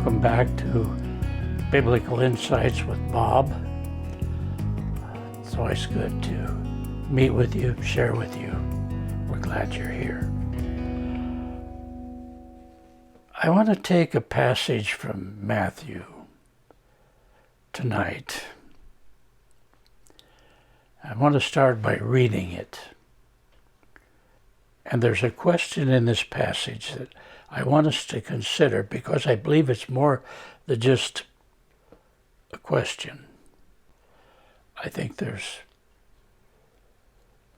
Welcome back to Biblical Insights with Bob. It's always good to meet with you, share with you. We're glad you're here. I want to take a passage from Matthew tonight. I want to start by reading it. And there's a question in this passage that I want us to consider because I believe it's more than just a question. I think there's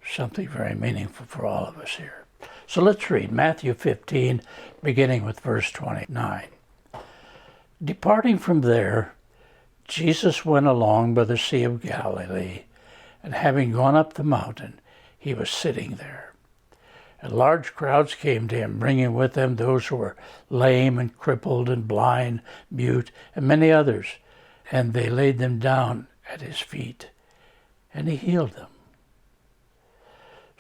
something very meaningful for all of us here. So let's read Matthew 15, beginning with verse 29. Departing from there, Jesus went along by the Sea of Galilee, and having gone up the mountain, he was sitting there. And large crowds came to him, bringing with them those who were lame and crippled and blind, mute, and many others. And they laid them down at his feet, and he healed them.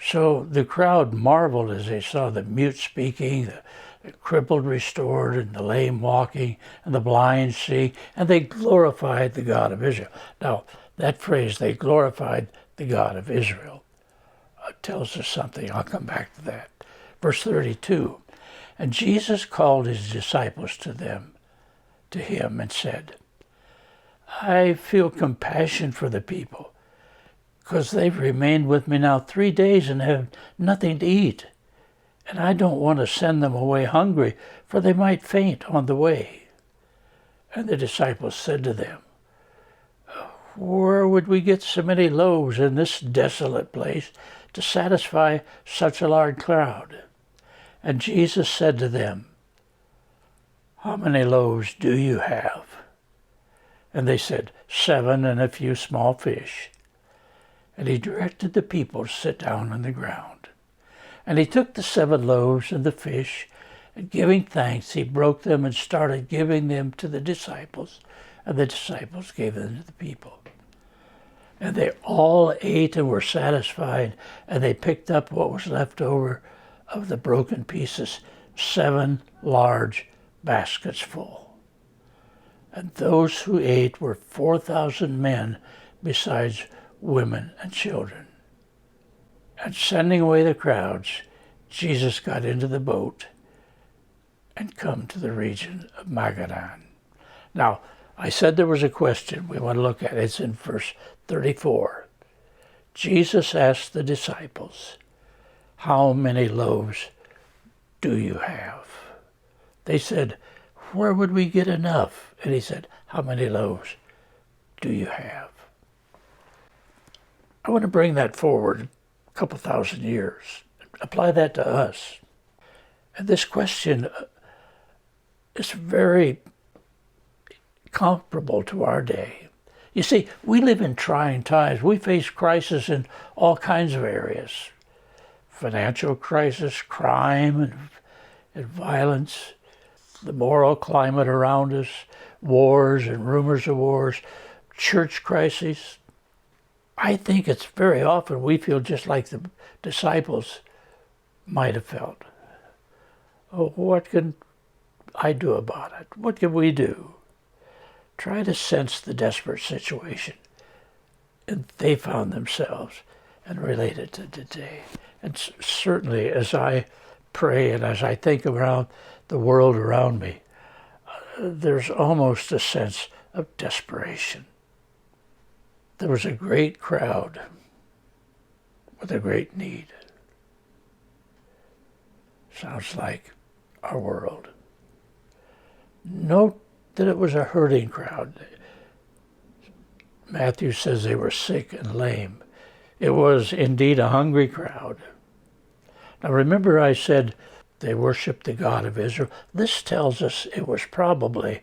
So the crowd marveled as they saw the mute speaking, the crippled restored, and the lame walking, and the blind seeing, and they glorified the God of Israel. Now, that phrase, they glorified the God of Israel, tells us something. I'll come back to that. Verse 32, and Jesus called his disciples to him, and said, I feel compassion for the people, because they've remained with me now 3 days and have nothing to eat. And I don't want to send them away hungry, for they might faint on the way. And the disciples said to them, where would we get so many loaves in this desolate place to satisfy such a large crowd? And Jesus said to them, how many loaves do you have? And they said, 7 and a few small fish. And he directed the people to sit down on the ground. And he took the 7 loaves and the fish, and giving thanks, he broke them and started giving them to the disciples, and the disciples gave them to the people. And they all ate and were satisfied, and they picked up what was left over of the broken pieces, 7 large baskets full. And those who ate were 4,000 men, besides women and children. And sending away the crowds, Jesus got into the boat and come to the region of Magadan. Now, I said there was a question we want to look at. It's in verse 34. Jesus asked the disciples, how many loaves do you have? They said, where would we get enough? And he said, how many loaves do you have? I want to bring that forward a couple thousand years. Apply that to us. And this question is very comparable to our day. You see, we live in trying times. We face crisis in all kinds of areas. Financial crisis, crime and violence, the moral climate around us, wars and rumors of wars, church crises. I think it's very often we feel just like the disciples might have felt. Oh, what can I do about it? What can we do? Try to sense the desperate situation. And they found themselves and related to today. And certainly as I pray and as I think around the world around me, there's almost a sense of desperation. There was a great crowd with a great need. Sounds like our world. Note that it was a hurting crowd. Matthew says they were sick and lame. It was indeed a hungry crowd. Now remember I said they worshiped the God of Israel. This tells us it was probably,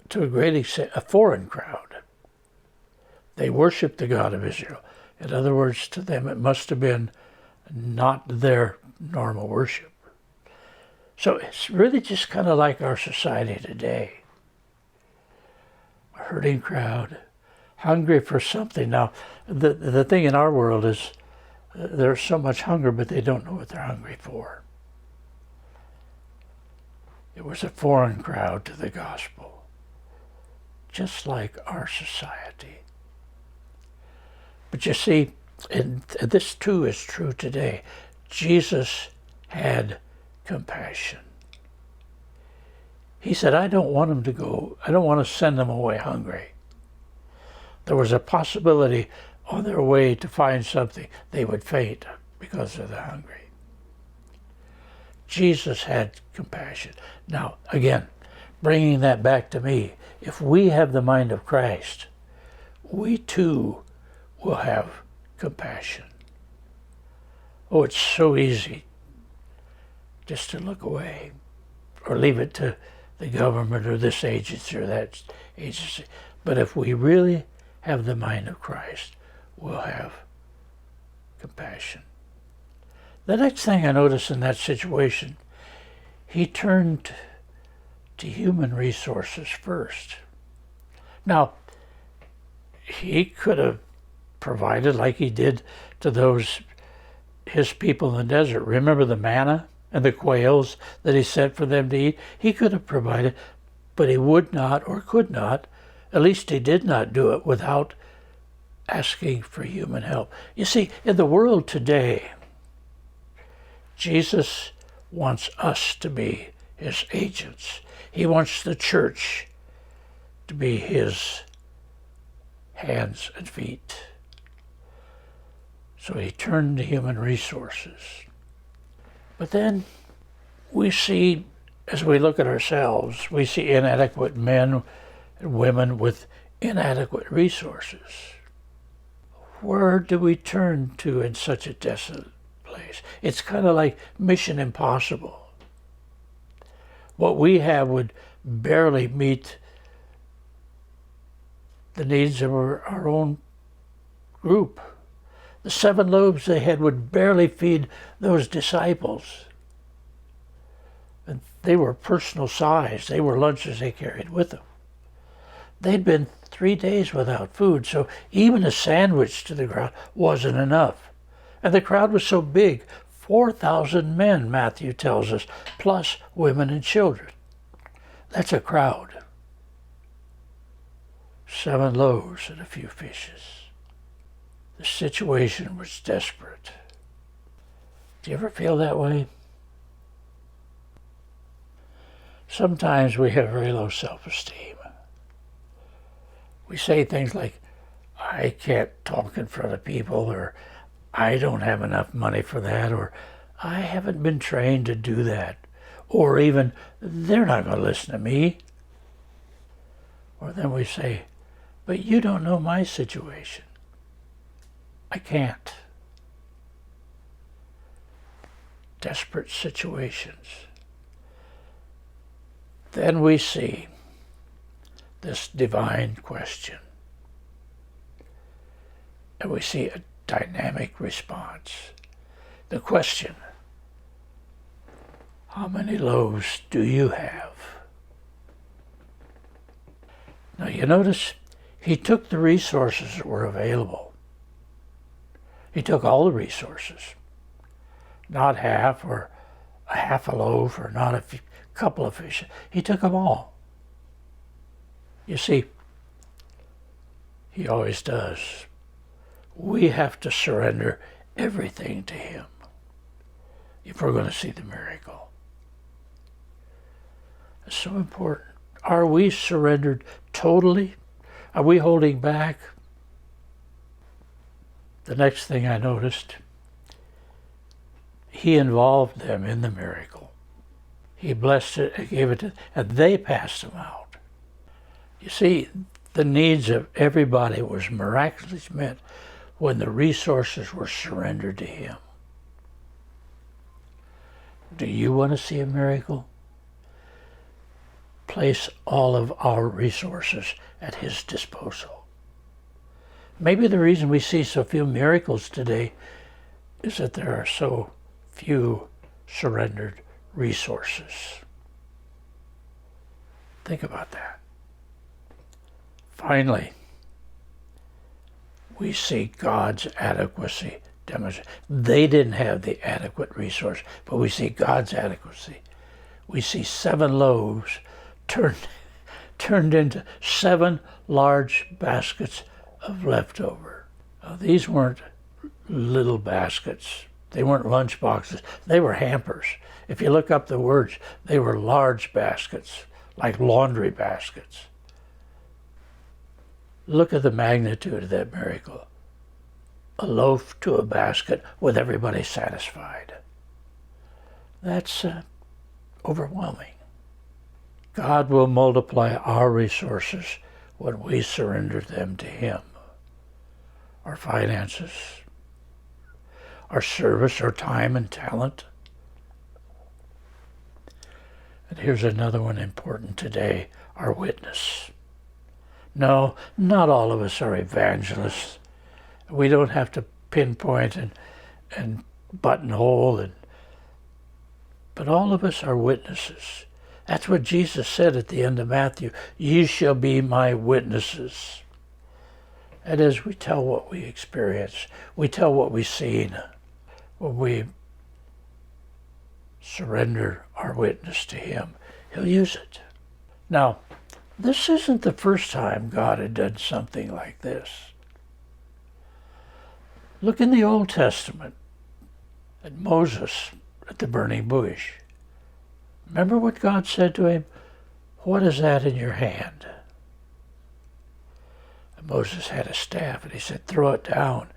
to a great extent, a foreign crowd. They worshiped the God of Israel. In other words, to them it must have been not their normal worship. So it's really just kind of like our society today. A hurting crowd, hungry for something. Now, the thing in our world is there's so much hunger, but they don't know what they're hungry for. It was a foreign crowd to the gospel, just like our society. But you see, and this too is true today, Jesus had compassion. He said, I don't want them to go, I don't want to send them away hungry. There was a possibility on their way to find something, they would faint because of the hungry. Jesus had compassion. Now, again, bringing that back to me, if we have the mind of Christ, we too will have compassion. Oh, it's so easy just to look away or leave it to the government or this agency or that agency. But if we really have the mind of Christ, we'll have compassion. The next thing I noticed in that situation, he turned to human resources first. Now, he could have provided like he did to those, his people in the desert. Remember the manna and the quails that he sent for them to eat? He could have provided, but he would not or could not. At least he did not do it without asking for human help. You see, in the world today, Jesus wants us to be his agents. He wants the church to be his hands and feet. So he turned to human resources. But then we see, as we look at ourselves, we see inadequate men and women with inadequate resources. Where do we turn to in such a desolate place? It's kind of like Mission Impossible. What we have would barely meet the needs of our own group. The 7 loaves they had would barely feed those disciples. And they were personal size. They were lunches they carried with them. They'd been 3 days without food, so even a sandwich to the crowd wasn't enough. And the crowd was so big, 4,000 men, Matthew tells us, plus women and children. That's a crowd. 7 loaves and a few fishes. The situation was desperate. Do you ever feel that way? Sometimes we have very low self-esteem. We say things like, I can't talk in front of people, or I don't have enough money for that, or I haven't been trained to do that, or even, they're not going to listen to me. Or then we say, but you don't know my situation. I can't. Desperate situations. Then we see this divine question. And we see a dynamic response. The question, how many loaves do you have? Now you notice he took the resources that were available. He took all the resources, not half or a half a loaf or not a couple of fish. He took them all. You see, he always does. We have to surrender everything to him if we're going to see the miracle. It's so important. Are we surrendered totally? Are we holding back? The next thing I noticed, he involved them in the miracle. He blessed it and gave it to them, and they passed them out. You see, the needs of everybody was miraculously met when the resources were surrendered to him. Do you want to see a miracle? Place all of our resources at his disposal. Maybe the reason we see so few miracles today is that there are so few surrendered resources. Think about that. Finally, we see God's adequacy demonstrated. They didn't have the adequate resource, but we see God's adequacy. we see 7 loaves turned into 7 large baskets of leftover. Now, these weren't little baskets. They weren't lunch boxes. They were hampers. If you look up the words, they were large baskets, like laundry baskets. Look at the magnitude of that miracle. A loaf to a basket with everybody satisfied. That's overwhelming. God will multiply our resources when we surrender them to Him. Our finances, our service, our time and talent. And here's another one important today, our witness. No, not all of us are evangelists. We don't have to pinpoint and buttonhole, but all of us are witnesses. That's what Jesus said at the end of Matthew. Ye shall be my witnesses. That is, we tell what we experience. We tell what we've seen. When we surrender our witness to Him, He'll use it. Now, this isn't the first time God had done something like this. Look in the Old Testament at Moses at the burning bush. Remember what God said to him? What is that in your hand? And Moses had a staff, and he said, throw it down.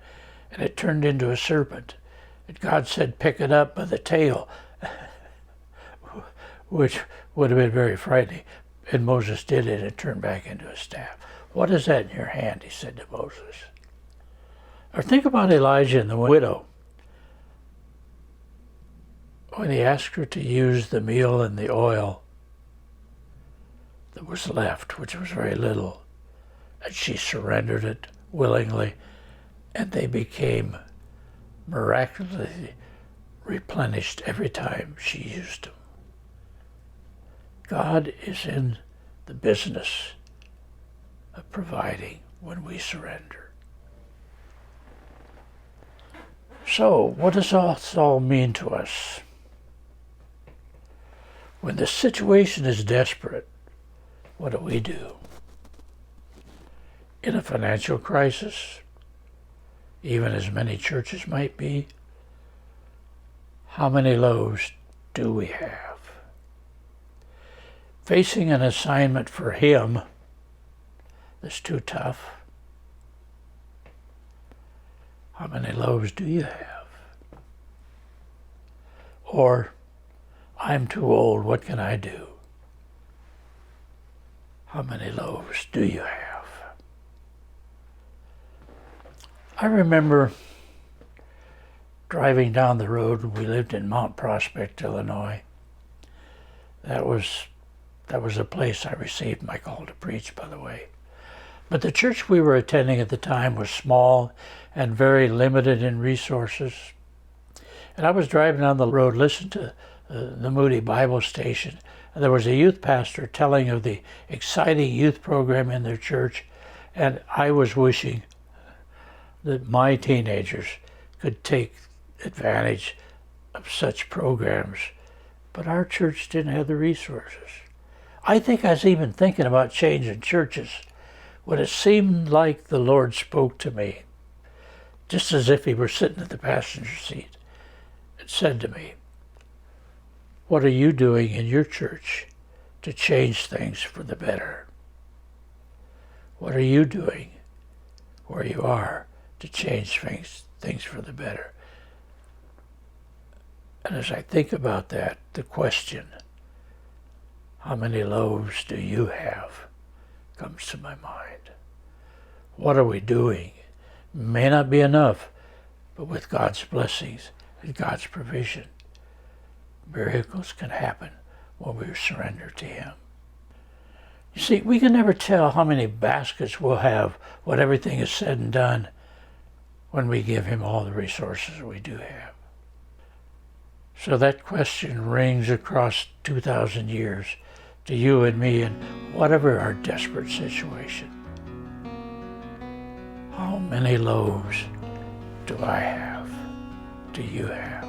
And it turned into a serpent. And God said, pick it up by the tail, which would have been very frightening. And Moses did it, and it turned back into a staff. What is that in your hand? He said to Moses. Or think about Elijah and the widow. When he asked her to use the meal and the oil that was left, which was very little, and she surrendered it willingly, and they became miraculously replenished every time she used them. God is in the business of providing when we surrender. So, what does this all mean to us? When the situation is desperate, what do? In a financial crisis, even as many churches might be, how many loaves do we have? Facing an assignment for Him that's too tough, how many loaves do you have? Or, I'm too old, what can I do? How many loaves do you have? I remember driving down the road when we lived in Mount Prospect, Illinois. That was a place I received my call to preach, by the way. But the church we were attending at the time was small and very limited in resources. And I was driving down the road, listening to the Moody Bible Station, and there was a youth pastor telling of the exciting youth program in their church, and I was wishing that my teenagers could take advantage of such programs, but our church didn't have the resources. I think I was even thinking about changing churches when it seemed like the Lord spoke to me, just as if He were sitting at the passenger seat, and said to me, what are you doing in your church to change things for the better? What are you doing where you are to change things for the better? And as I think about that, the question, how many loaves do you have, comes to my mind. What are we doing? May not be enough, but with God's blessings and God's provision, miracles can happen when we surrender to Him. You see, we can never tell how many baskets we'll have when everything is said and done when we give Him all the resources we do have. So that question rings across 2,000 years to you and me in whatever our desperate situation. How many loaves do I have? Do you have?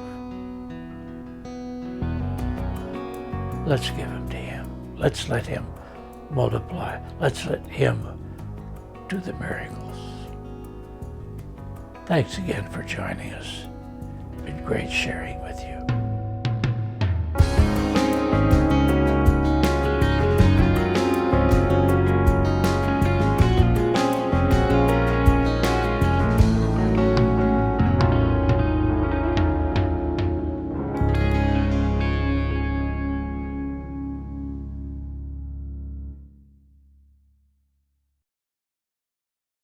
Let's give them to him. Let's let him multiply. Let's let him do the miracles. Thanks again for joining us. It's been great sharing.